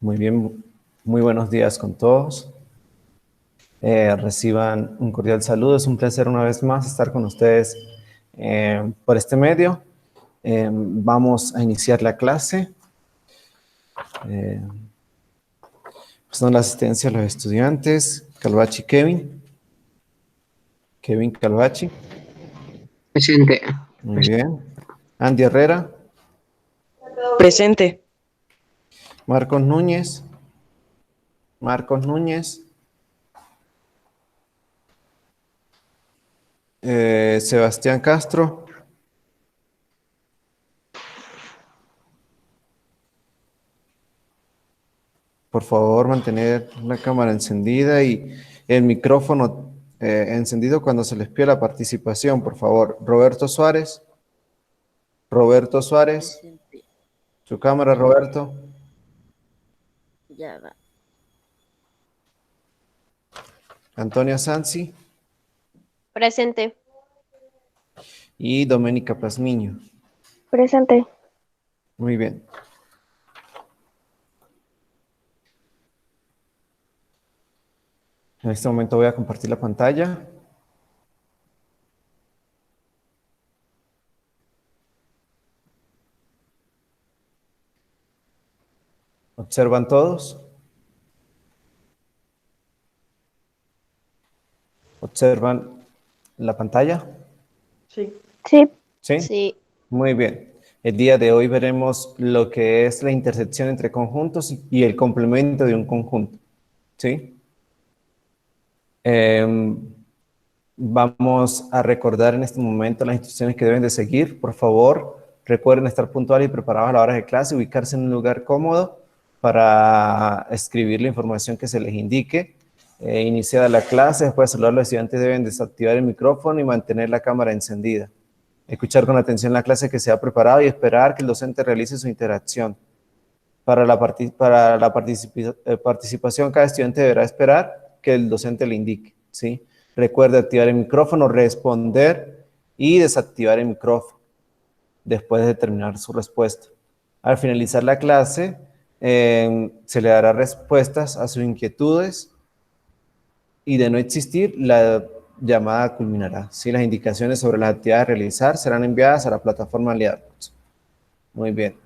Muy bien, muy buenos días con todos. Reciban un cordial saludo. Es un placer una vez más estar con ustedes por este medio. Vamos a iniciar la clase. Son la asistencia a los estudiantes. Calvachi Kevin. Kevin Calvachi. Presente. Muy bien. Andy Herrera. Presente. Marcos Núñez. Marcos Núñez. Sebastián Castro. Por favor, mantener la cámara encendida y el micrófono encendido cuando se les pide la participación, por favor. Roberto Suárez. Roberto Suárez. Presente. Su cámara, Roberto. Ya va. Antonia Sansi Presente. y Doménica Pazmiño. Presente. Muy bien. En este momento voy a compartir la pantalla. ¿Observan todos? ¿Observan la pantalla? Sí. Sí. ¿Sí? Sí. Muy bien. El día de hoy veremos lo que es la intersección entre conjuntos y el complemento de un conjunto. ¿Sí? Vamos a recordar en este momento las instrucciones que deben de seguir. Por favor, recuerden estar puntuales y preparados a la hora de clase, ubicarse en un lugar cómodo para escribir la información que se les indique. Iniciada la clase, después de saludar, los estudiantes deben desactivar el micrófono y mantener la cámara encendida. Escuchar con atención la clase que se ha preparado y esperar que el docente realice su interacción. Para la participación, cada estudiante deberá esperar que el docente le indique, ¿sí? Recuerde activar el micrófono, responder y desactivar el micrófono después de terminar su respuesta. Al finalizar la clase, se le dará respuestas a sus inquietudes y de no existir, la llamada culminará. ¿Sí? Las indicaciones sobre las actividades a realizar serán enviadas a la plataforma Aliados. Muy bien.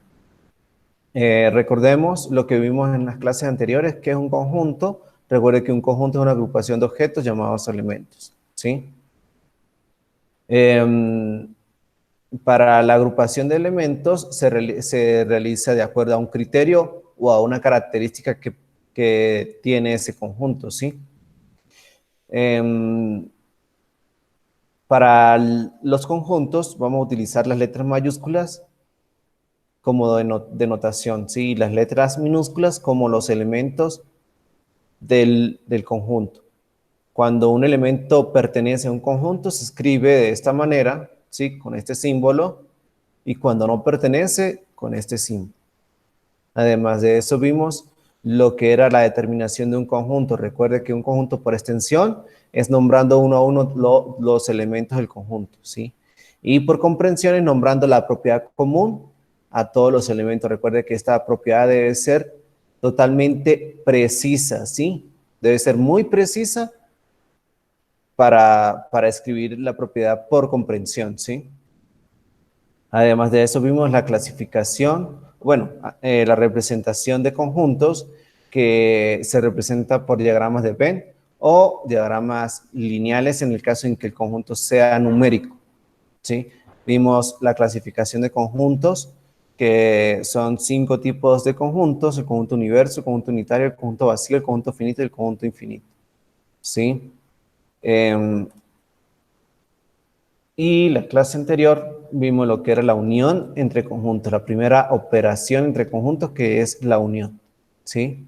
Recordemos lo que vimos en las clases anteriores, que es un conjunto. Recuerde que un conjunto es una agrupación de objetos llamados elementos, ¿sí? Para la agrupación de elementos se realiza de acuerdo a un criterio o a una característica que tiene ese conjunto, ¿sí? Para los conjuntos vamos a utilizar las letras mayúsculas como denotación, ¿sí? Las letras minúsculas como los elementos del conjunto. Cuando un elemento pertenece a un conjunto, se escribe de esta manera, ¿sí? Con este símbolo, y cuando no pertenece, con este símbolo. Además de eso, vimos lo que era la determinación de un conjunto. Recuerde que un conjunto por extensión es nombrando uno a uno los elementos del conjunto, ¿sí? Y por comprensión es nombrando la propiedad común a todos los elementos. Recuerde que esta propiedad debe ser totalmente precisa, ¿sí? Debe ser muy precisa para escribir la propiedad por comprensión, ¿sí? Además de eso vimos la clasificación, bueno, la representación de conjuntos que se representa por diagramas de Venn o diagramas lineales en el caso en que el conjunto sea numérico, ¿sí? Vimos la clasificación de conjuntos, que son 5 tipos de conjuntos: el conjunto universo, el conjunto unitario, el conjunto vacío, el conjunto finito y el conjunto infinito, ¿sí? Y la clase anterior vimos lo que era la unión entre conjuntos, la primera operación entre conjuntos, que es la unión, ¿sí?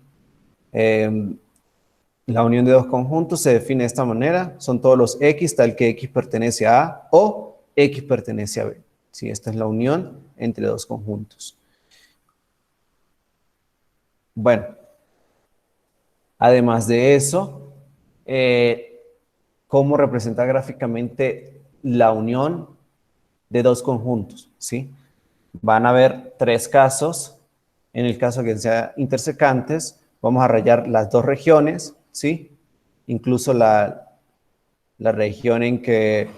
La unión de dos conjuntos se define de esta manera: son todos los X, tal que X pertenece a A o X pertenece a B, ¿sí? Esta es la unión entre dos conjuntos. Bueno, además de eso, ¿cómo representar gráficamente la unión de dos conjuntos? ¿Sí? Van a haber 3 casos En el caso que sea intersecantes, vamos a rayar las dos regiones, ¿sí? Incluso la región en que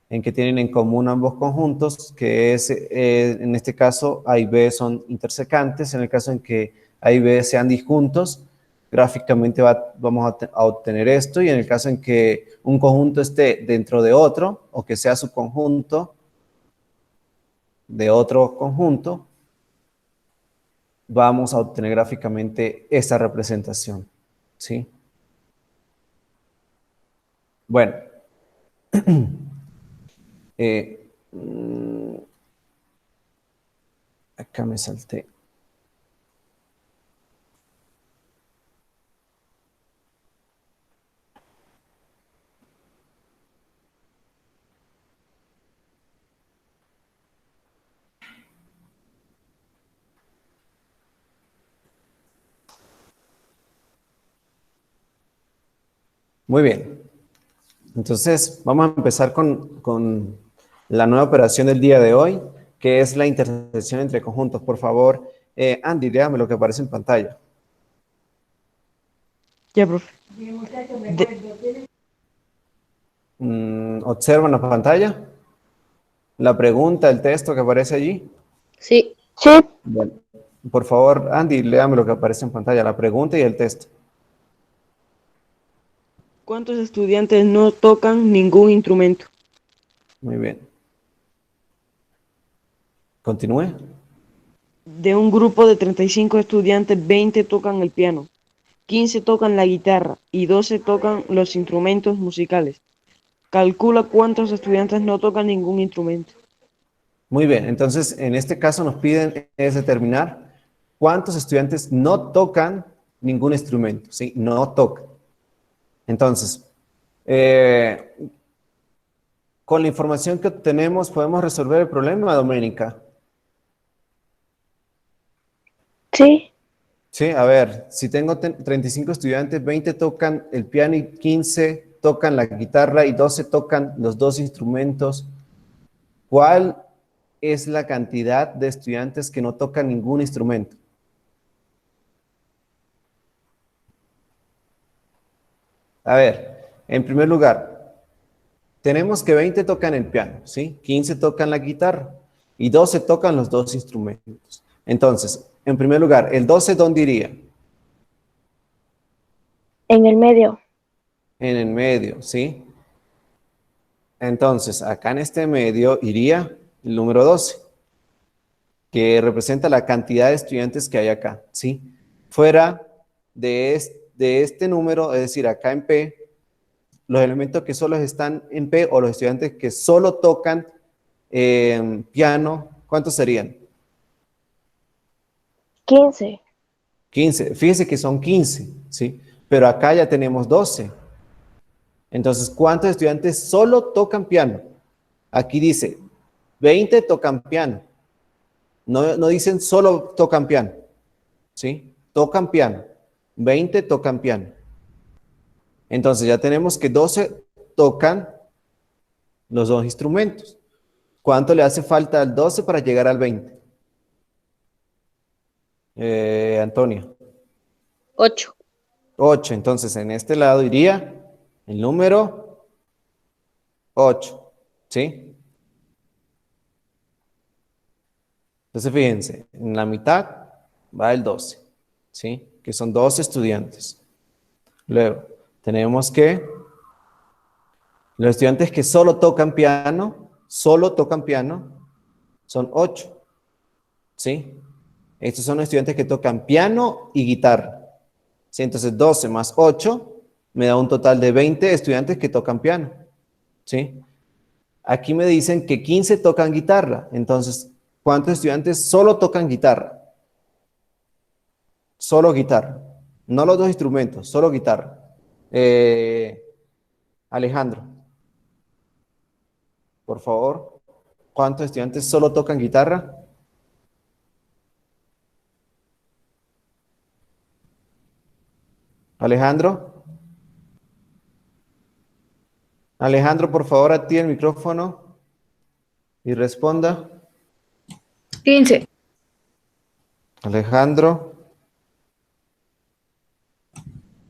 tienen en común ambos conjuntos, que es, en este caso, A y B son intersecantes. En el caso en que A y B sean disjuntos, gráficamente vamos a obtener esto, y en el caso en que un conjunto esté dentro de otro, o que sea subconjunto de otro conjunto, vamos a obtener gráficamente esta representación, ¿sí? Bueno, acá me salté. Muy bien. Entonces, vamos a empezar con la nueva operación del día de hoy, que es la intersección entre conjuntos. Por favor, Andy, léame lo que aparece en pantalla. Ya, profe. ¿Observan la pantalla? La pregunta, el texto que aparece allí. Sí. Bueno, por favor, Andy, léame lo que aparece en pantalla, la pregunta y el texto. ¿Cuántos estudiantes no tocan ningún instrumento? Muy bien. Continúe. De un grupo de 35 estudiantes, 20 tocan el piano, 15 tocan la guitarra y 12 tocan los instrumentos musicales. Calcula cuántos estudiantes no tocan ningún instrumento. Muy bien, entonces en este caso nos piden es determinar cuántos estudiantes no tocan ningún instrumento, ¿sí? No tocan. Entonces, con la información que obtenemos, ¿podemos resolver el problema, Doménica? Sí. Sí, a ver, si tengo 35 estudiantes, 20 tocan el piano y 15 tocan la guitarra y 12 tocan los dos instrumentos, ¿cuál es la cantidad de estudiantes que no tocan ningún instrumento? A ver, en primer lugar, tenemos que 20 tocan el piano, ¿sí? 15 tocan la guitarra y 12 tocan los dos instrumentos. Entonces, en primer lugar, ¿el 12 dónde iría? En el medio. En el medio, ¿sí? Entonces, acá en este medio iría el número 12, que representa la cantidad de estudiantes que hay acá, ¿sí? Fuera de este número, es decir, acá en P, los elementos que solo están en P o los estudiantes que solo tocan piano, ¿cuántos serían? 15. 15. Fíjese que son 15, ¿sí? Pero acá ya tenemos 12. Entonces, ¿cuántos estudiantes solo tocan piano? Aquí dice, 20 tocan piano. No dicen solo tocan piano, ¿sí? Tocan piano. 20 tocan piano. Entonces, ya tenemos que 12 tocan los dos instrumentos. ¿Cuánto le hace falta al 12 para llegar al 20? Antonio. 8. 8. Entonces, en este lado iría el número 8, ¿sí? Entonces, fíjense, en la mitad va el 12, ¿sí? Que son 12 estudiantes. Luego, tenemos que los estudiantes que solo tocan piano, son 8, ¿sí? Estos son los estudiantes que tocan piano y guitarra, ¿sí? Entonces, 12 más 8 me da un total de 20 estudiantes que tocan piano, ¿sí? Aquí me dicen que 15 tocan guitarra. Entonces, ¿cuántos estudiantes solo tocan guitarra? Solo guitarra. No los dos instrumentos, solo guitarra. Alejandro, por favor, ¿cuántos estudiantes solo tocan guitarra? Alejandro. Alejandro, por favor, active el micrófono y responda. 15. Alejandro.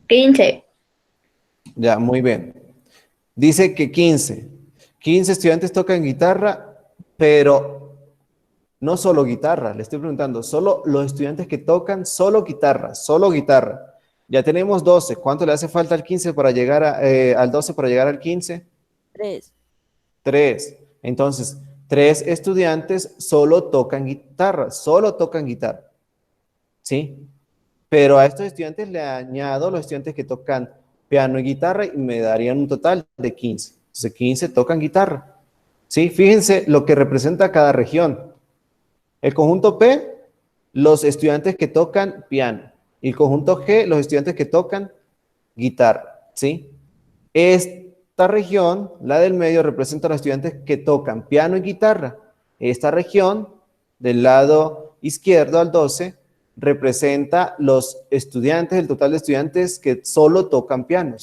15. Ya, muy bien. Dice que 15. 15 estudiantes tocan guitarra, pero no solo guitarra. Le estoy preguntando, solo los estudiantes que tocan solo guitarra, solo guitarra. Ya tenemos 12. ¿Cuánto le hace falta al 15 para llegar al 12 para llegar al 15? 3. 3. Entonces, 3 estudiantes solo tocan guitarra, ¿sí? Pero a estos estudiantes le añado los estudiantes que tocan piano y guitarra y me darían un total de 15. Entonces, 15 tocan guitarra, ¿sí? Fíjense lo que representa cada región. El conjunto P, los estudiantes que tocan piano. Y el conjunto G, los estudiantes que tocan guitarra, ¿sí? Esta región, la del medio, representa a los estudiantes que tocan piano y guitarra. Esta región, del lado izquierdo al 12, representa los estudiantes, el total de estudiantes que solo tocan piano,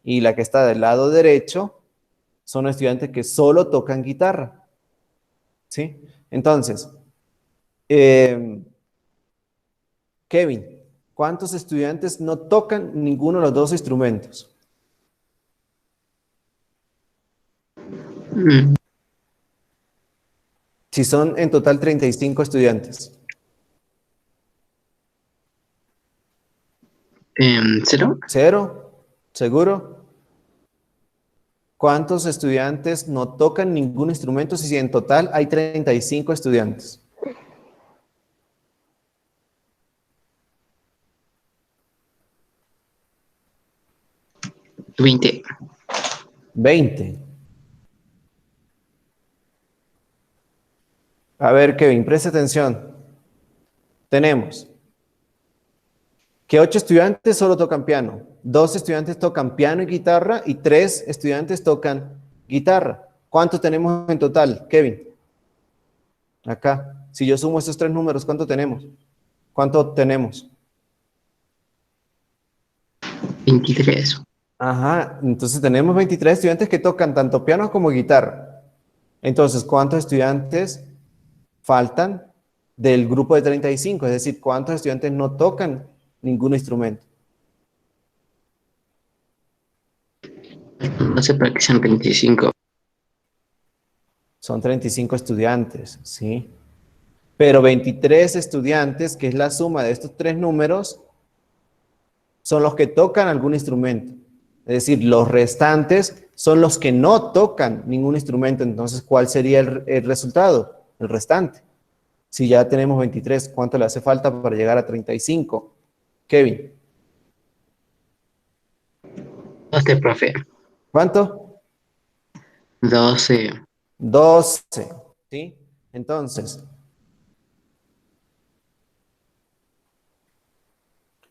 Y la que está del lado derecho son estudiantes que solo tocan guitarra, ¿sí? Entonces, Kevin, ¿cuántos estudiantes no tocan ninguno de los dos instrumentos? Si son en total 35 estudiantes. 0. ¿Cero? ¿Seguro? ¿Cuántos estudiantes no tocan ningún instrumento si en total hay 35 estudiantes? 20. 20. A ver, Kevin, preste atención. Tenemos que 8 estudiantes solo tocan piano, 2 estudiantes tocan piano y guitarra y 3 estudiantes tocan guitarra. ¿Cuánto tenemos en total, Kevin? Acá. Si yo sumo estos 3 números, ¿cuánto tenemos? ¿Cuánto tenemos? 23. Ajá, entonces tenemos 23 estudiantes que tocan tanto piano como guitarra. Entonces, ¿cuántos estudiantes faltan del grupo de 35? Es decir, ¿cuántos estudiantes no tocan ningún instrumento? No sé para qué sean 25. Son 35 estudiantes, ¿sí? Pero 23 estudiantes, que es la suma de estos 3 números, son los que tocan algún instrumento. Es decir, los restantes son los que no tocan ningún instrumento. Entonces, ¿cuál sería el resultado? El restante. Si ya tenemos 23, ¿cuánto le hace falta para llegar a 35? Kevin. 12, profe. ¿Cuánto? 12. 12. ¿Sí? Entonces,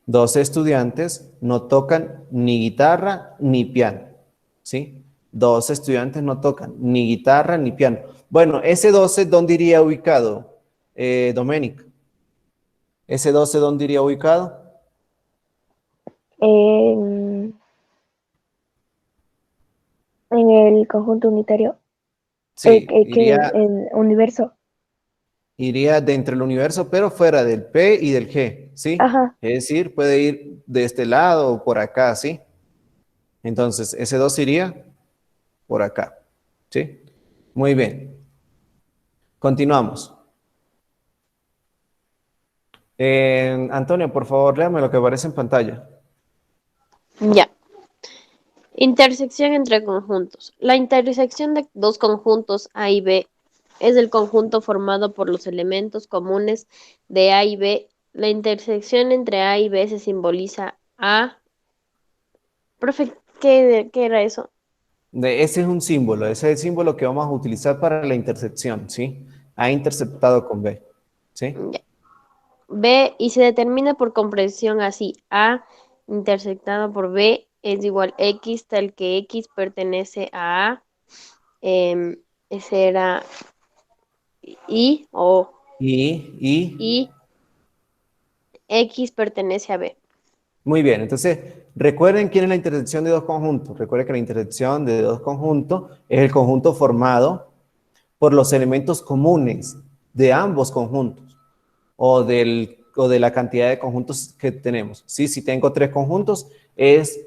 12 estudiantes no tocan ni guitarra ni piano, ¿sí? 12 estudiantes no tocan ni guitarra ni piano. Bueno, ese 12, ¿dónde iría ubicado, Domenic? ¿Ese 12 dónde iría ubicado? En el conjunto unitario. Sí, Que el universo. iría dentro del universo, pero fuera del P y del G, ¿sí? Ajá. Es decir, puede ir de este lado o por acá, ¿sí? Entonces, ese 2 iría por acá, ¿sí? Muy bien. Continuamos. Antonio, por favor, léame lo que aparece en pantalla. Ya. Intersección entre conjuntos. La intersección de dos conjuntos A y B es el conjunto formado por los elementos comunes de A y B. La intersección entre A y B se simboliza A. Profe, ¿qué era eso? Ese es un símbolo, ese es el símbolo que vamos a utilizar para la intersección, ¿sí? A interceptado con B, ¿sí? Ya. B y se determina por comprensión así. A intersectado por B es igual X, tal que X pertenece a A. Ese era I o Y, I. X pertenece a B. muy bien, entonces, recuerden quién es la intersección de dos conjuntos. Recuerden que la intersección de dos conjuntos es el conjunto formado por los elementos comunes de ambos conjuntos. o de la cantidad de conjuntos que tenemos. ¿Sí? Si tengo 3 conjuntos, es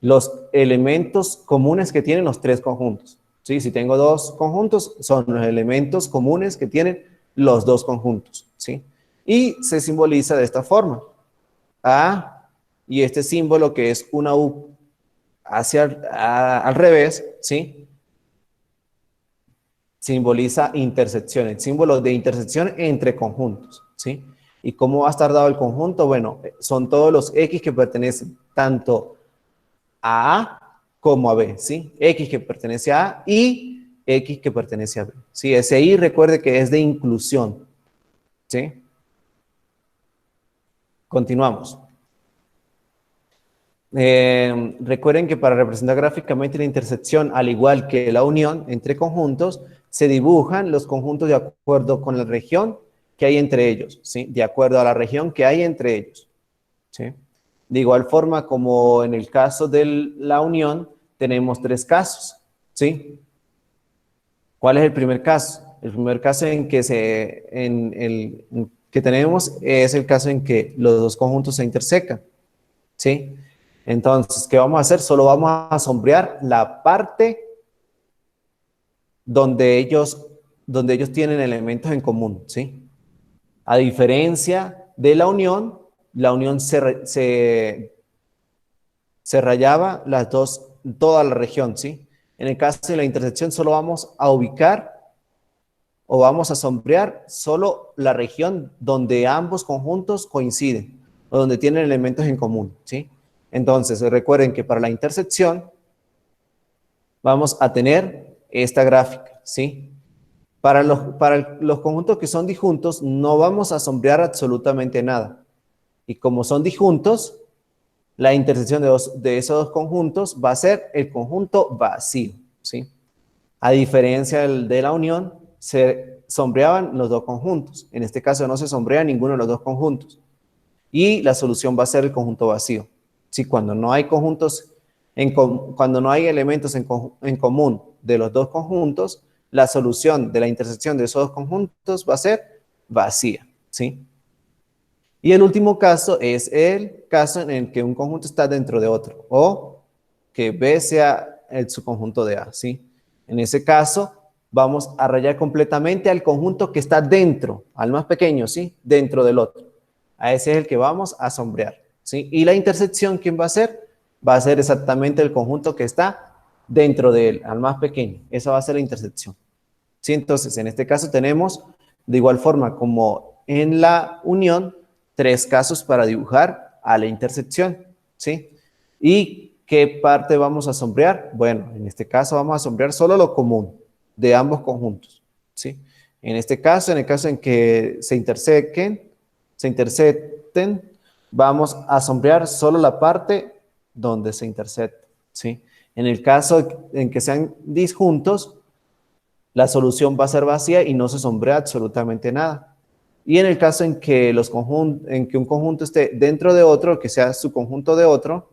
los elementos comunes que tienen los 3 conjuntos. ¿Sí? Si tengo 2 conjuntos, son los elementos comunes que tienen los 2 conjuntos. ¿Sí? Y se simboliza de esta forma. A, y este símbolo que es una U al revés, ¿sí? Simboliza intersección, el símbolo de intersección entre conjuntos, ¿sí? ¿Y cómo va a estar dado el conjunto? Bueno, son todos los X que pertenecen tanto a A como a B, ¿sí? X que pertenece a A y X que pertenece a B, ¿sí? Ese I recuerde que es de inclusión, ¿sí? Continuamos. Recuerden que para representar gráficamente la intersección, al igual que la unión entre conjuntos, se dibujan los conjuntos de acuerdo con la región que hay entre ellos, ¿sí? De acuerdo a la región que hay entre ellos, ¿sí? De igual forma, como en el caso de la unión, tenemos 3 casos, ¿sí? ¿Cuál es el primer caso? El primer caso en que, que tenemos es el caso en que los 2 conjuntos se intersecan, ¿sí? Entonces, ¿qué vamos a hacer? Solo vamos a sombrear la parte donde ellos tienen elementos en común, ¿sí? A diferencia de la unión se rayaba toda la región, ¿sí? En el caso de la intersección solo vamos a ubicar o vamos a sombrear solo la región donde ambos conjuntos coinciden o donde tienen elementos en común, ¿sí? Entonces, recuerden que para la intersección vamos a tener esta gráfica, ¿sí? Para los conjuntos que son disjuntos no vamos a sombrear absolutamente nada. Y como son disjuntos, la intersección de esos dos conjuntos va a ser el conjunto vacío, ¿sí? A diferencia de la unión, se sombreaban los dos conjuntos. En este caso no se sombrea ninguno de los dos conjuntos. Y la solución va a ser el conjunto vacío. Si cuando no hay conjuntos, cuando no hay elementos en común de los dos conjuntos, la solución de la intersección de esos dos conjuntos va a ser vacía, ¿sí? Y el último caso es el caso en el que un conjunto está dentro de otro, o que B sea el subconjunto de A, ¿sí? En ese caso, vamos a rayar completamente al conjunto que está dentro, al más pequeño, ¿sí? Dentro del otro. A ese es el que vamos a sombrear, ¿sí? Y la intersección, ¿quién va a ser? Va a ser exactamente el conjunto que está dentro de él, al más pequeño. Esa va a ser la intersección, ¿sí? Entonces, en este caso tenemos, de igual forma como en la unión, 3 casos para dibujar a la intersección, ¿sí? ¿Y qué parte vamos a sombrear? Bueno, en este caso vamos a sombrear solo lo común de ambos conjuntos, ¿sí? En este caso, en el caso en que se intersecten, vamos a sombrear solo la parte donde se intersecten, ¿sí? En el caso en que sean disjuntos, la solución va a ser vacía y no se sombrea absolutamente nada. Y en el caso en que, un conjunto esté dentro de otro, que sea su conjunto de otro,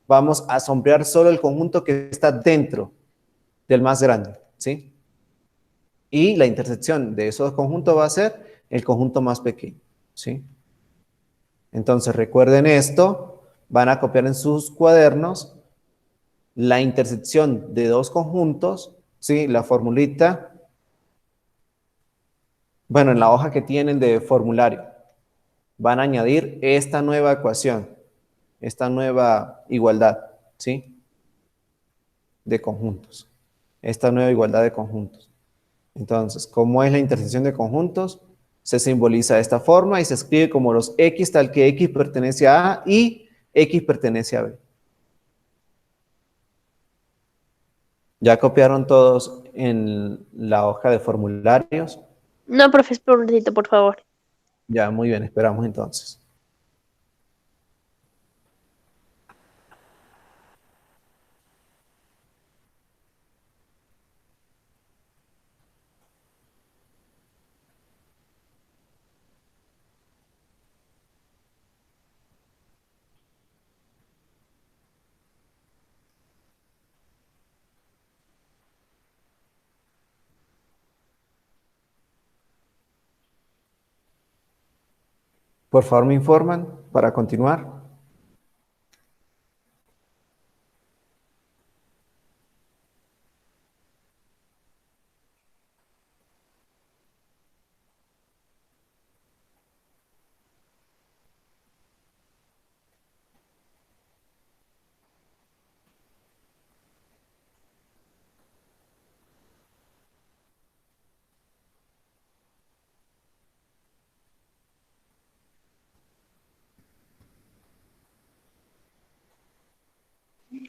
vamos a sombrear solo el conjunto que está dentro del más grande, ¿sí? Y la intersección de esos conjuntos va a ser el conjunto más pequeño, ¿sí? Entonces recuerden esto, van a copiar en sus cuadernos la intersección de dos conjuntos, ¿sí? La formulita, bueno, en la hoja que tienen de formulario, van a añadir esta nueva ecuación, esta nueva igualdad, ¿sí? De conjuntos, esta nueva igualdad de conjuntos. Entonces, ¿cómo es la intersección de conjuntos? Se simboliza de esta forma y se escribe como los X, tal que X pertenece a A y X pertenece a B. ¿Ya copiaron todos en la hoja de formularios? No, profe, espera un ratito, por favor. Ya, muy bien, esperamos entonces. Por favor, me informan para continuar.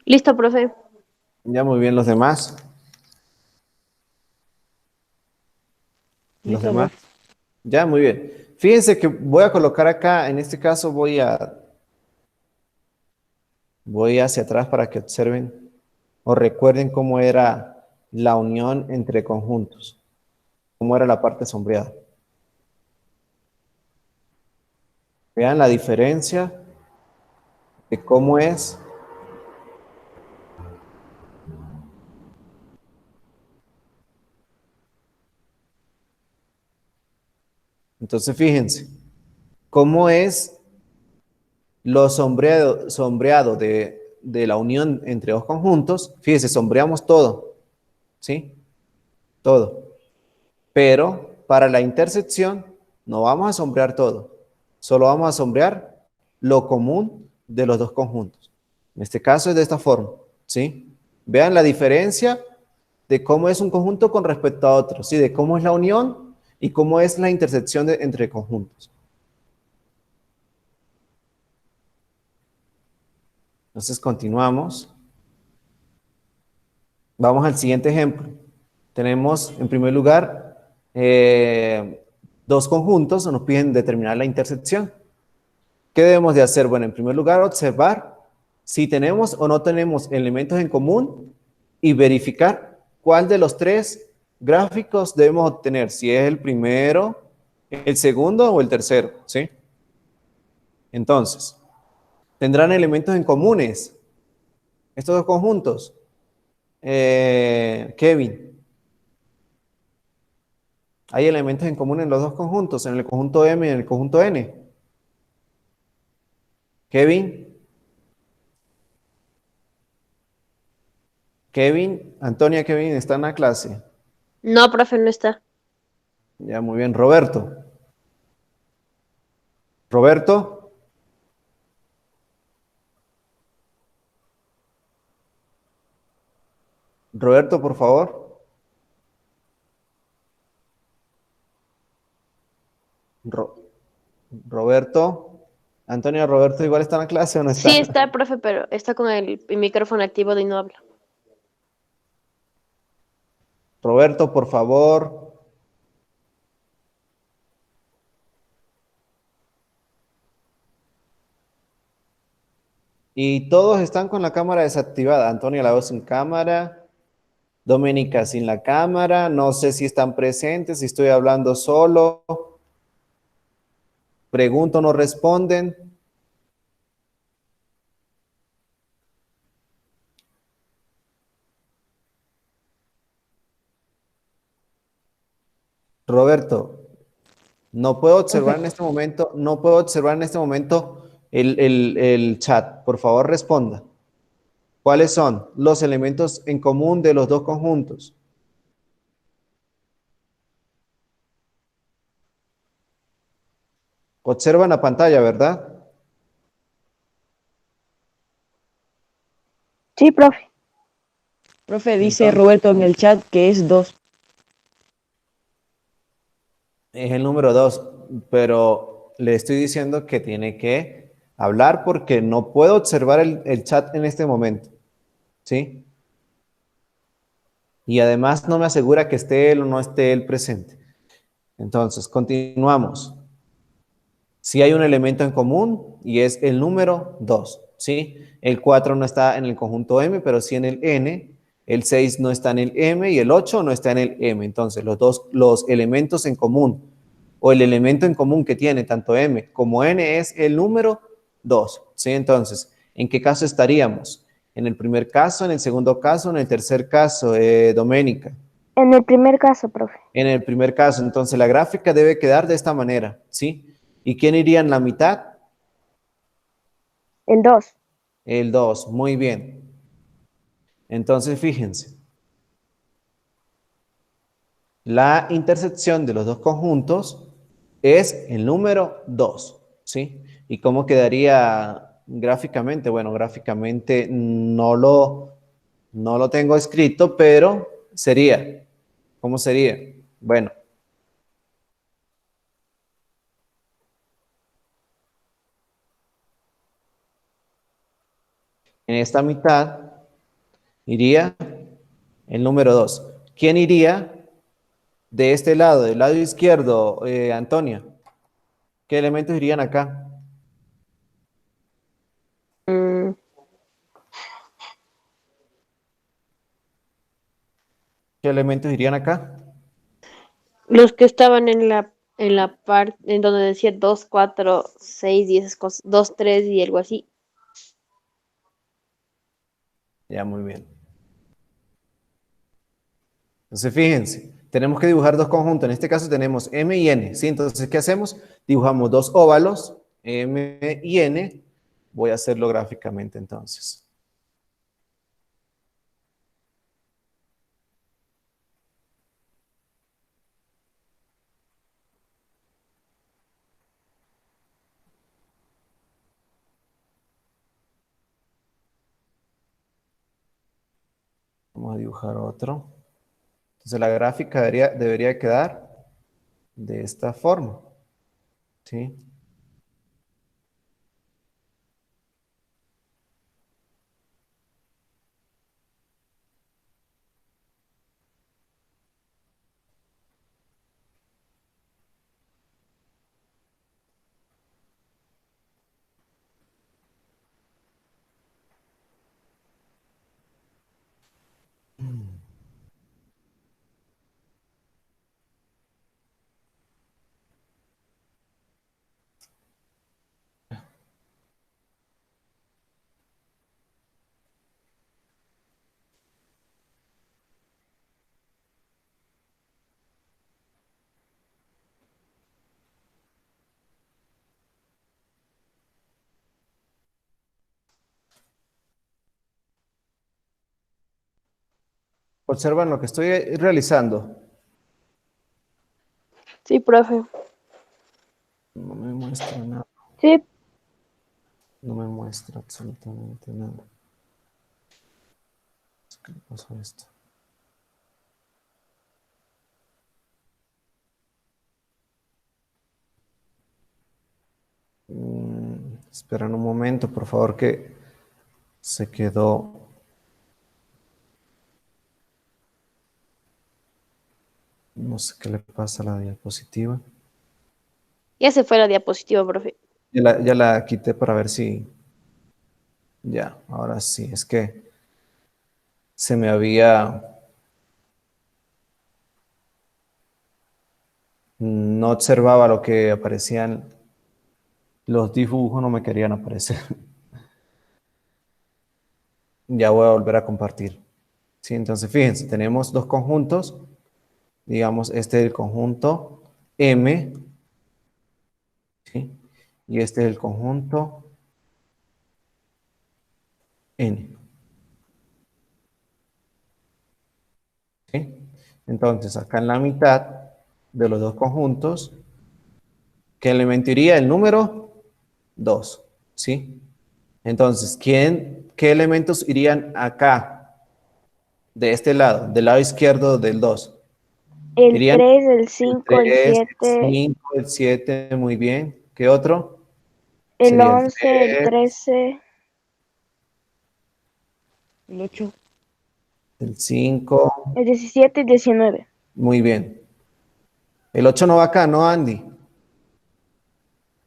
Listo, profe. Ya muy bien, los demás. Los Listo, demás. profe. Ya, muy bien. Fíjense que voy a colocar acá, en este caso voy hacia atrás para que observen o recuerden cómo era la unión entre conjuntos, cómo era la parte sombreada. Vean la diferencia de cómo es. Entonces, fíjense, cómo es lo sombreado de la unión entre dos conjuntos. Fíjense, sombreamos todo, ¿sí? Todo. Pero para la intersección no vamos a sombrear todo, solo vamos a sombrear lo común de los dos conjuntos. En este caso es de esta forma, ¿sí? Vean la diferencia de cómo es un conjunto con respecto a otro, ¿sí? De cómo es la unión y cómo es la intersección entre conjuntos. Entonces continuamos. Vamos al siguiente ejemplo. Tenemos en primer lugar dos conjuntos, nos piden determinar la intersección. ¿Qué debemos de hacer? Bueno, en primer lugar, observar si tenemos o no tenemos elementos en común y verificar cuál de los tres gráficos debemos obtener, si es el primero, el segundo o el tercero, ¿sí? Entonces, ¿tendrán elementos en comunes estos dos conjuntos? Kevin, ¿hay elementos en común en los dos conjuntos, en el conjunto M y en el conjunto N? Kevin, Antonia, Kevin, ¿está en la clase? No, profe, no está. Ya, muy bien. Roberto. Roberto. Roberto, por favor. Roberto. Antonio, Roberto, ¿igual está en la clase o no está? Sí está, profe, pero está con el micrófono activo y no habla. Roberto, por favor. Y todos están con la cámara desactivada. Antonio la veo sin cámara. Doménica sin la cámara. No sé si están presentes, si estoy hablando solo. Pregunto, no responden. Roberto, no puedo observar en este momento, el chat. Por favor, responda. ¿Cuáles son los elementos en común de los dos conjuntos? Observan la pantalla, ¿verdad? Sí, profe. Profe, dice Entonces, Roberto en el chat que es 2. es el número 2, pero le estoy diciendo que tiene que hablar porque no puedo observar el chat en este momento, ¿sí? Y además no me asegura que esté él o no esté él presente. Entonces, continuamos. Si hay un elemento en común y es el número 2, ¿sí? El 4 no está en el conjunto M, pero sí en el N. El 6 no está en el M y el 8 no está en el M. Entonces, los elementos en común o el elemento en común que tiene tanto M como N es el número 2, ¿sí? Entonces, ¿en qué caso estaríamos? ¿En el primer caso, en el segundo caso, en el tercer caso, Doménica? En el primer caso, profe. En el primer caso, entonces la gráfica debe quedar de esta manera, ¿sí? ¿Y quién iría en la mitad? El 2. El 2, muy bien. Entonces, fíjense. La intersección de los dos conjuntos es el número 2, ¿sí? ¿Y cómo quedaría gráficamente? Bueno, gráficamente no lo tengo escrito, pero sería. ¿Cómo sería? Bueno, en esta mitad iría el número 2. ¿Quién iría de este lado, del lado izquierdo, Antonia? ¿Qué elementos irían acá? Mm, ¿Qué elementos irían acá? los que estaban en la parte, en donde decía 2 4 6 y esas cosas, 2 3 y algo así. Ya, muy bien. Entonces, fíjense, tenemos que dibujar dos conjuntos. En este caso tenemos M y N, ¿sí? Entonces, ¿qué hacemos? Dibujamos dos óvalos, M y N. Voy a hacerlo gráficamente entonces. Vamos a dibujar otro. Entonces, la gráfica debería quedar de esta forma, ¿sí? Observan lo que estoy realizando. Sí, profe. No me muestra nada. Sí, No me muestra absolutamente nada. ¿Qué le pasó a esto? Esperan un momento, por favor, que se quedó. No sé qué le pasa a la diapositiva. Ya se fue la diapositiva, profe. Ya la quité para ver si. Ya, ahora sí. Es que se me había. No observaba lo que aparecían. Los dibujos no me querían aparecer. Ya voy a volver a compartir. Sí, entonces fíjense, tenemos dos conjuntos. Digamos, este es el conjunto M, ¿sí? Y este es el conjunto N, ¿sí? Entonces, acá en la mitad de los dos conjuntos, ¿qué elemento iría? El número 2, ¿sí? Entonces, ¿qué elementos irían acá, de este lado, del lado izquierdo del 2? el Irían 3, el el 5, el 3, el 7, 5, el 7, muy bien. ¿Qué otro? el Sería el 11, el 3, 13, El 8. el 5, el 17 y el 19. muy bien. El 8 no va acá, ¿no, Andy?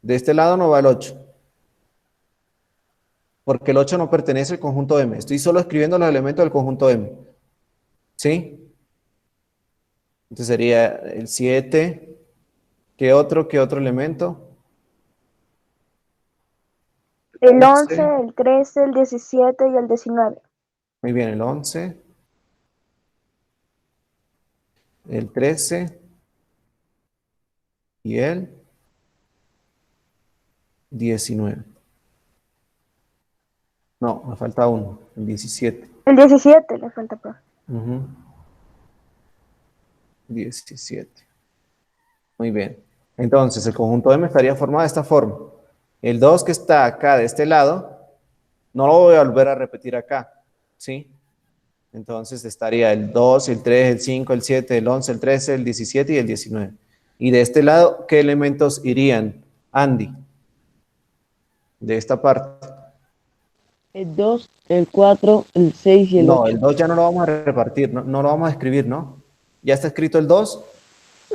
De este lado no va el 8, porque el 8 no pertenece al conjunto M. Estoy solo escribiendo los elementos del conjunto M. ¿Sí? Entonces sería el 7. ¿Qué otro elemento? El 11, 11. el 13, el 17 y el 19. Muy bien, el 11, el 13 y el 19. No, me falta uno, el 17. El 17 le falta, profe. Ujú. 17. Muy bien. Entonces, el conjunto M estaría formado de esta forma. El 2 que está acá de este lado, no lo voy a volver a repetir acá, ¿sí? Entonces estaría el 2, el 3, el 5, el 7, el 11, el 13, el 17 y el 19. Y de este lado, ¿qué elementos irían, Andy? De esta parte. El 2, el 4, el 6 y el No, 8. el 2 ya no lo vamos a repartir, no lo vamos a escribir, ¿no? Ya está escrito el 2,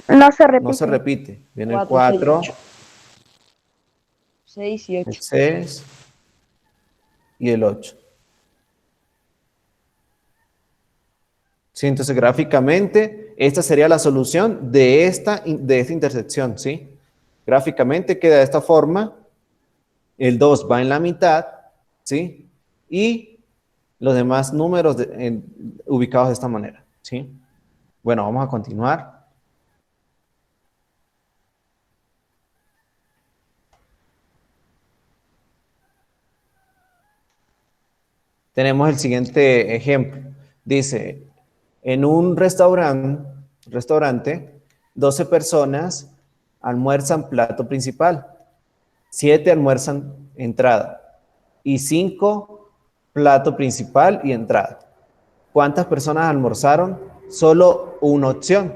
No se no se repite. repite. Viene el 4, 4, 6 y 8. el 6 y el 8. Sí, entonces gráficamente esta sería la solución de esta intersección, ¿sí? Gráficamente queda de esta forma, el 2 va en la mitad, ¿sí? Y los demás números ubicados de esta manera, ¿sí? Bueno, vamos a continuar. Tenemos el siguiente ejemplo. Dice, en un restaurante, 12 personas almuerzan plato principal, 7 almuerzan entrada y 5 plato principal y entrada. ¿Cuántas personas almorzaron? Solo una opción.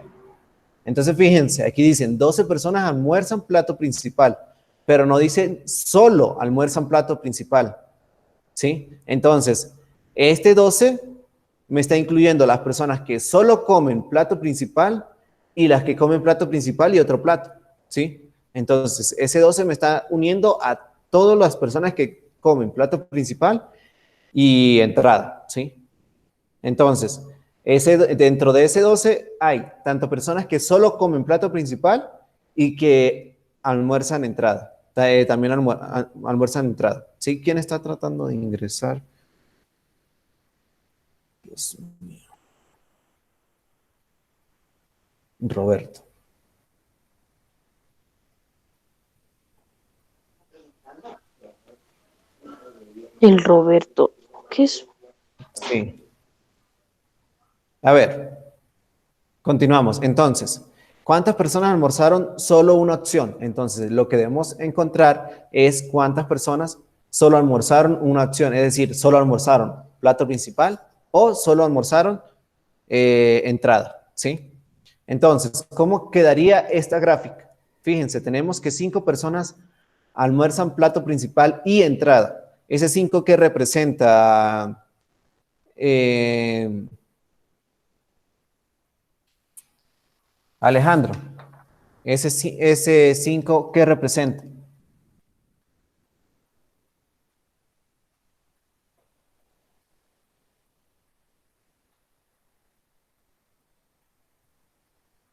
Entonces fíjense, aquí dicen 12 personas almuerzan plato principal, pero no dicen solo almuerzan plato principal. ¿Sí? Entonces, este 12 me está incluyendo las personas que solo comen plato principal y las que comen plato principal y otro plato, ¿sí? Entonces, ese 12 me está uniendo a todas las personas que comen plato principal y entrada, ¿sí? Entonces, dentro de ese 12 hay tanto personas que solo comen plato principal y que almuerzan entrada. También almuerzan entrada. ¿Sí? ¿Quién está tratando de ingresar? Dios mío. Roberto. El Roberto. ¿Qué es? Sí. A ver, continuamos. Entonces, ¿cuántas personas almorzaron? Solo una opción. Entonces, lo que debemos encontrar es cuántas personas solo almorzaron una opción. Es decir, solo almorzaron plato principal o solo almorzaron entrada. ¿Sí? Entonces, ¿cómo quedaría esta gráfica? Fíjense, tenemos que 5 personas almuerzan plato principal y entrada. Ese 5 que representa... Alejandro, ese 5, ¿qué representa?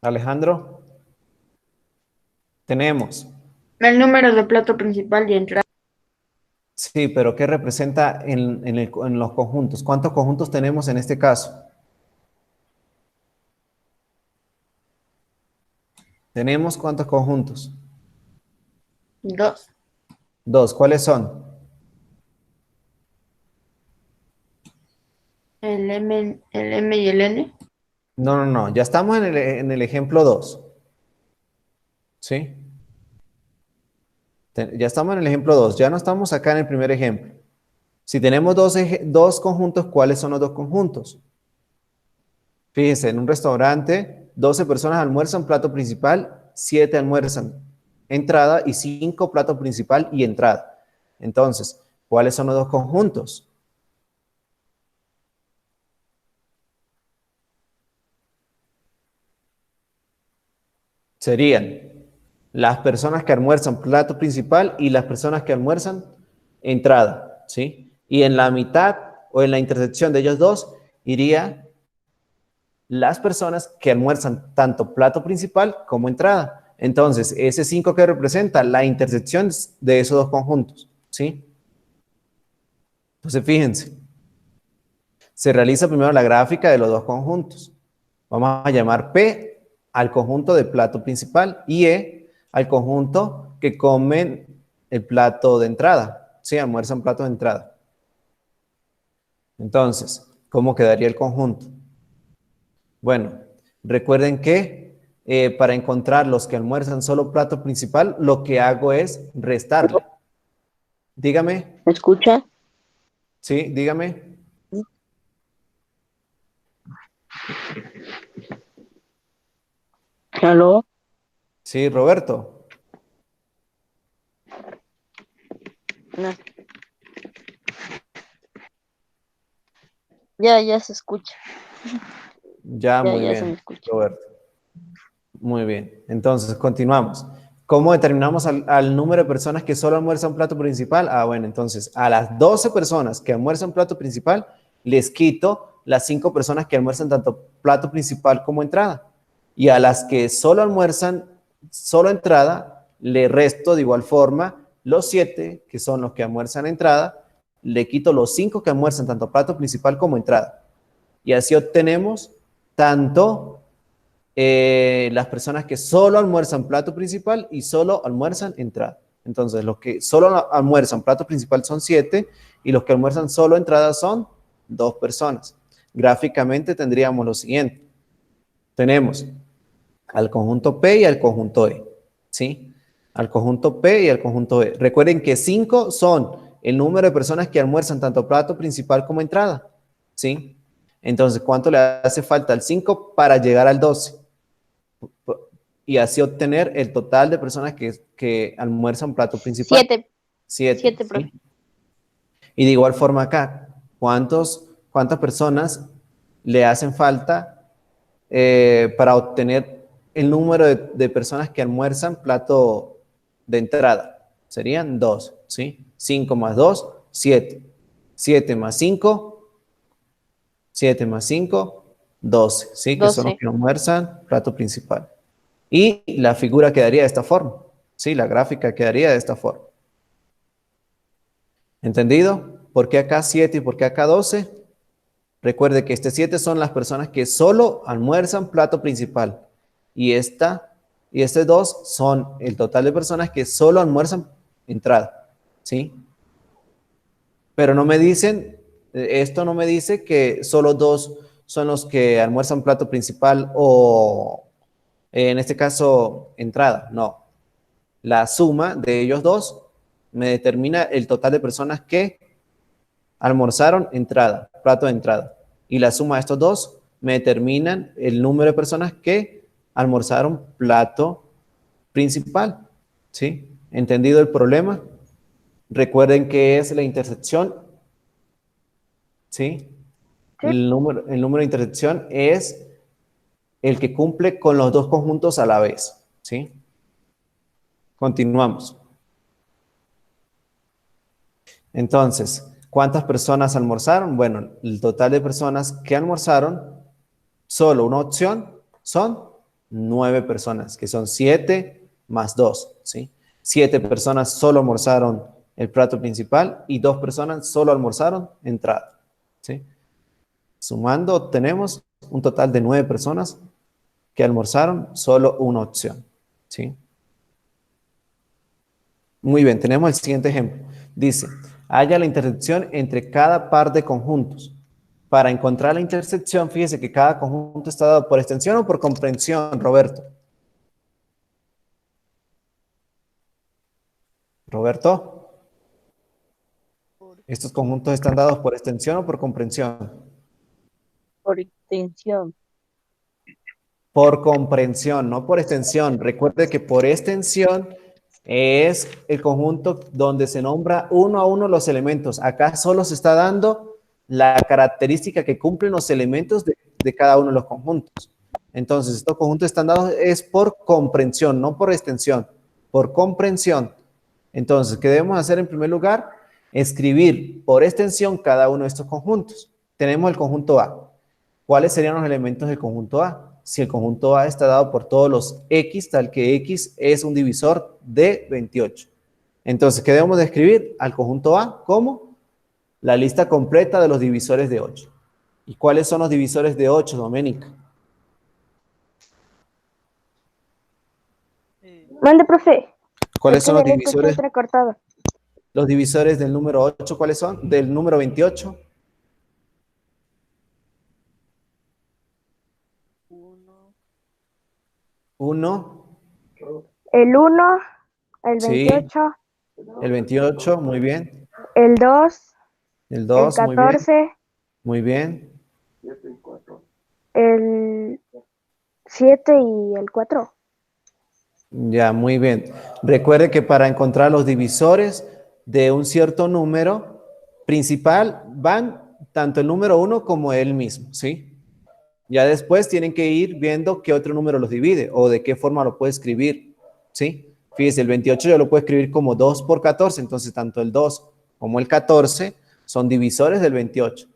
Alejandro, tenemos. El número de plato principal y entrada. Sí, pero ¿qué representa en los conjuntos? ¿Cuántos conjuntos tenemos en este caso? ¿Tenemos cuántos conjuntos? 2. 2. ¿Cuáles son? El M y el N. No. Ya estamos en el ejemplo 2. ¿Sí? Ya estamos en el ejemplo 2. Ya no estamos acá en el primer ejemplo. Si tenemos dos conjuntos, ¿cuáles son los dos conjuntos? Fíjense, en un restaurante, 12 personas almuerzan plato principal, 7 almuerzan entrada y 5 plato principal y entrada. Entonces, ¿cuáles son los dos conjuntos? Serían las personas que almuerzan plato principal y las personas que almuerzan entrada, ¿sí? Y en la mitad o en la intersección de ellos dos iría las personas que almuerzan tanto plato principal como entrada. Entonces, ese 5 que representa la intersección de esos dos conjuntos, ¿sí? Entonces, fíjense, se realiza primero la gráfica de los dos conjuntos. Vamos a llamar P al conjunto de plato principal y E al conjunto que comen el plato de entrada. Sí, almuerzan plato de entrada. Entonces, ¿cómo quedaría el conjunto? Bueno, recuerden que para encontrar los que almuerzan solo plato principal, lo que hago es restarle. Dígame. ¿Me escucha? Sí, dígame. ¿Aló? Sí, Roberto. No. Ya se escucha. Ya, muy Ya se me bien, escucha. Roberto. Muy bien. Entonces, continuamos. ¿Cómo determinamos al número de personas que solo almuerzan plato principal? Ah, bueno, entonces, a las 12 personas que almuerzan plato principal, les quito las 5 personas que almuerzan tanto plato principal como entrada. Y a las que solo almuerzan solo entrada, le resto de igual forma los 7, que son los que almuerzan entrada, le quito los 5 que almuerzan tanto plato principal como entrada. Y así obtenemos tanto las personas que solo almuerzan plato principal y solo almuerzan entrada. Entonces, los que solo almuerzan plato principal son 7 y los que almuerzan solo entrada son 2 personas. Gráficamente tendríamos lo siguiente. Tenemos al conjunto P y al conjunto E, ¿sí? Al conjunto P y al conjunto E. Recuerden que 5 son el número de personas que almuerzan tanto plato principal como entrada, ¿sí? Entonces, ¿cuánto le hace falta al 5 para llegar al 12? Y así obtener el total de personas que almuerzan plato principal. 7. 7. 7, ¿sí? profe. Y de igual forma acá, ¿cuántas personas le hacen falta para obtener el número de personas que almuerzan plato de entrada? Serían 2, ¿sí? 5 más 2, 7. 7 más 5, 7 más 5, 12, ¿sí? Que son los 12. que almuerzan plato principal. Y la figura quedaría de esta forma, ¿sí? La gráfica quedaría de esta forma. ¿Entendido? ¿Por qué acá 7 y por qué acá 12? Recuerde que este 7 son las personas que solo almuerzan plato principal. Y este 2 son el total de personas que solo almuerzan entrada, ¿sí? Pero no me dicen, esto no me dice que solo 2 son los que almuerzan plato principal o, en este caso, entrada. No. La suma de ellos dos me determina el total de personas que almorzaron entrada, plato de entrada. Y la suma de estos dos me determinan el número de personas que almorzaron plato principal. ¿Sí? ¿Entendido el problema? Recuerden que es la intersección. ¿Sí? Sí. El número de intersección es el que cumple con los dos conjuntos a la vez. ¿Sí? Continuamos. Entonces, ¿cuántas personas almorzaron? Bueno, el total de personas que almorzaron, solo una opción, son 9 personas, que son 7 más 2, ¿sí? 7 personas solo almorzaron el plato principal y 2 personas solo almorzaron entrada, ¿sí? Sumando, obtenemos un total de 9 personas que almorzaron solo una opción, ¿sí? Muy bien, tenemos el siguiente ejemplo. Dice, halla la intersección entre cada par de conjuntos. Para encontrar la intersección, fíjese que cada conjunto está dado por extensión o por comprensión, Roberto. Roberto, ¿estos conjuntos están dados por extensión o por comprensión? Por extensión. Por comprensión, no por extensión. Recuerde que por extensión es el conjunto donde se nombra uno a uno los elementos. Acá solo se está dando la característica que cumplen los elementos de cada uno de los conjuntos. Entonces, estos conjuntos están dados es por comprensión, no por extensión, por comprensión. Entonces, ¿qué debemos hacer en primer lugar? Escribir por extensión cada uno de estos conjuntos. Tenemos el conjunto A. ¿Cuáles serían los elementos del conjunto A? Si el conjunto A está dado por todos los X, tal que X es un divisor de 28. Entonces, ¿qué debemos de escribir? Al conjunto A como la lista completa de los divisores de 8. ¿Y cuáles son los divisores de 8, Doménica? Mande, profe. ¿Cuáles Es son que los ya le escuché divisores? entrecortado. Los divisores del número 8, ¿cuáles son? Del número 28. 1, El 1, el sí. 28, El 28, muy bien. el 2, El el 2, muy bien. 14, Muy bien. el 7 y el 4. Ya, muy bien. Recuerde que para encontrar los divisores de un cierto número principal van tanto el número 1 como él mismo, ¿sí? Ya después tienen que ir viendo qué otro número los divide o de qué forma lo puede escribir, ¿sí? Fíjese, el 28 yo lo puedo escribir como 2 por 14, entonces tanto el 2 como el 14 son divisores del 28,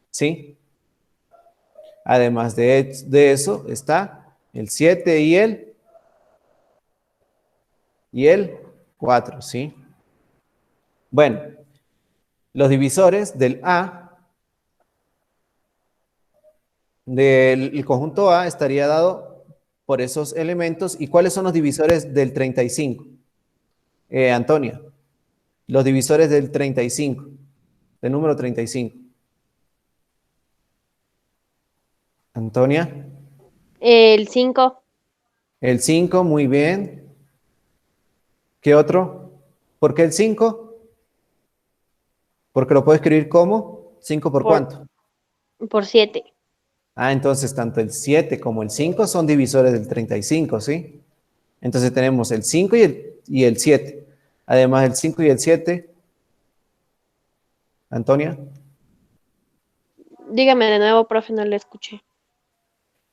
¿sí? Además de eso está el 7 y el 4, ¿sí? Bueno, los divisores del conjunto A estaría dado por esos elementos. ¿Y cuáles son los divisores del 35? Antonia, los divisores del 35, del número 35. Antonia, El 5. el 5, muy bien. ¿Qué otro? ¿Por qué el 5? Porque lo puedo escribir como 5 por por, cuánto. por 7. Ah, entonces tanto el 7 como el 5 son divisores del 35, ¿sí? Entonces tenemos el 5 y el 7. Además, el 5 y el 7, Antonia, Dígame de nuevo, profe, no le escuché.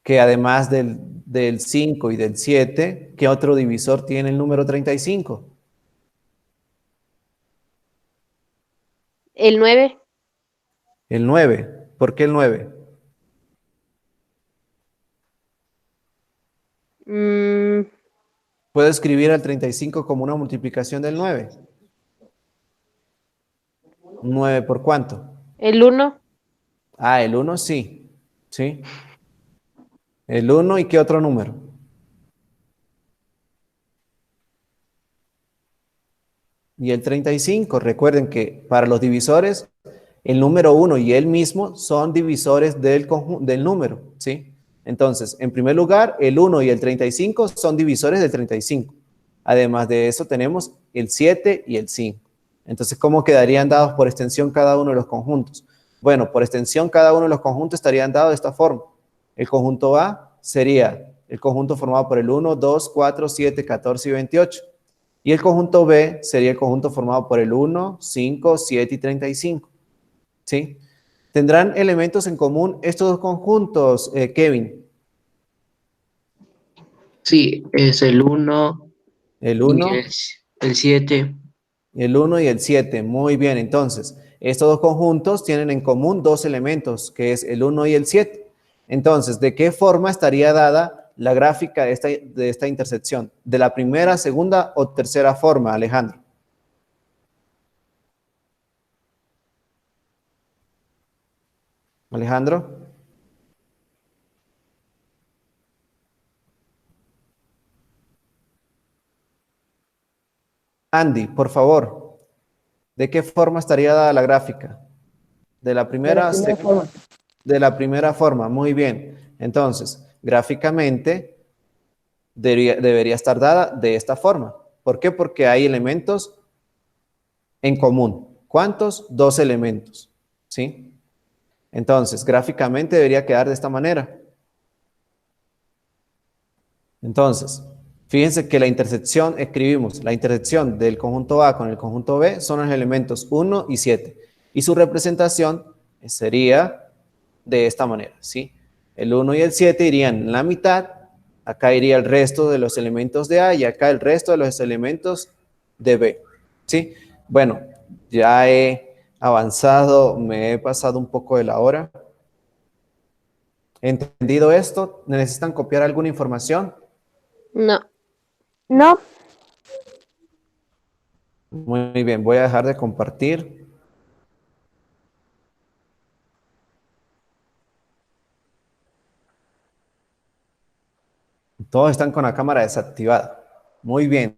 que además del 5 y del 7, ¿qué otro divisor tiene el número 35? El 9. El 9. ¿Por qué el 9? Mm, Puedo escribir al 35 como una multiplicación del 9. ¿9 por cuánto? el 1. Ah, el 1 sí. ¿Sí? El 1 y qué otro número. Y el 35. Recuerden que para los divisores, el número 1 y él mismo son divisores del número, ¿sí? Entonces, en primer lugar, el 1 y el 35 son divisores del 35. Además de eso, tenemos el 7 y el 5. Entonces, ¿cómo quedarían dados por extensión cada uno de los conjuntos? Bueno, por extensión cada uno de los conjuntos estarían dados de esta forma. El conjunto A sería el conjunto formado por el 1, 2, 4, 7, 14 y 28. Y el conjunto B sería el conjunto formado por el 1, 5, 7 y 35. ¿Sí? ¿Tendrán elementos en común estos dos conjuntos, Kevin? Sí, es el 1 El y 1, el 7. el 1 y el 7. Muy bien, entonces, estos dos conjuntos tienen en común dos elementos, que es el 1 y el 7. Entonces, ¿de qué forma estaría dada la gráfica de esta intersección? ¿De la primera, segunda o tercera forma, Alejandro? Alejandro. Andy, por favor, ¿de qué forma estaría dada la gráfica? De la De la primera, primera forma. de la primera forma, muy bien. Entonces, gráficamente debería estar dada de esta forma. ¿Por qué? Porque hay elementos en común. ¿Cuántos? Dos elementos. ¿Sí? Entonces, gráficamente debería quedar de esta manera. Entonces, fíjense que la intersección, escribimos la intersección del conjunto A con el conjunto B son los elementos 1 y 7. Y su representación sería de esta manera, ¿sí? El 1 y el 7 irían en la mitad, acá iría el resto de los elementos de A y acá el resto de los elementos de B, ¿sí? Bueno, ya he avanzado, me he pasado un poco de la hora. ¿Entendido esto? ¿Necesitan copiar alguna información? No. No, Muy bien, voy a dejar de compartir. Todos están con la cámara desactivada. Muy bien.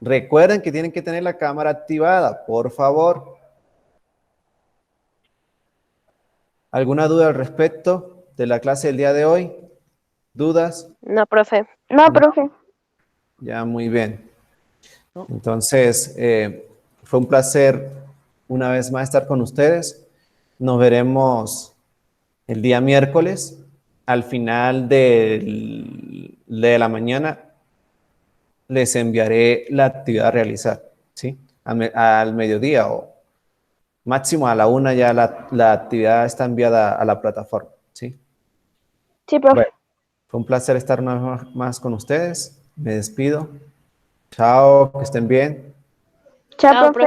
Recuerden que tienen que tener la cámara activada, por favor. ¿Alguna duda al respecto de la clase del día de hoy? ¿Dudas? No, profe. No, profe. Ya, muy bien. Entonces, fue un placer una vez más estar con ustedes. Nos veremos el día miércoles. Al final de la mañana les enviaré la actividad a realizar, ¿sí? Al mediodía o máximo a la 1 ya la actividad está enviada a la plataforma, ¿sí? Sí, profe. Bueno, fue un placer estar una vez más con ustedes. Me despido. Chao, que estén bien. Chao, Chao, profe.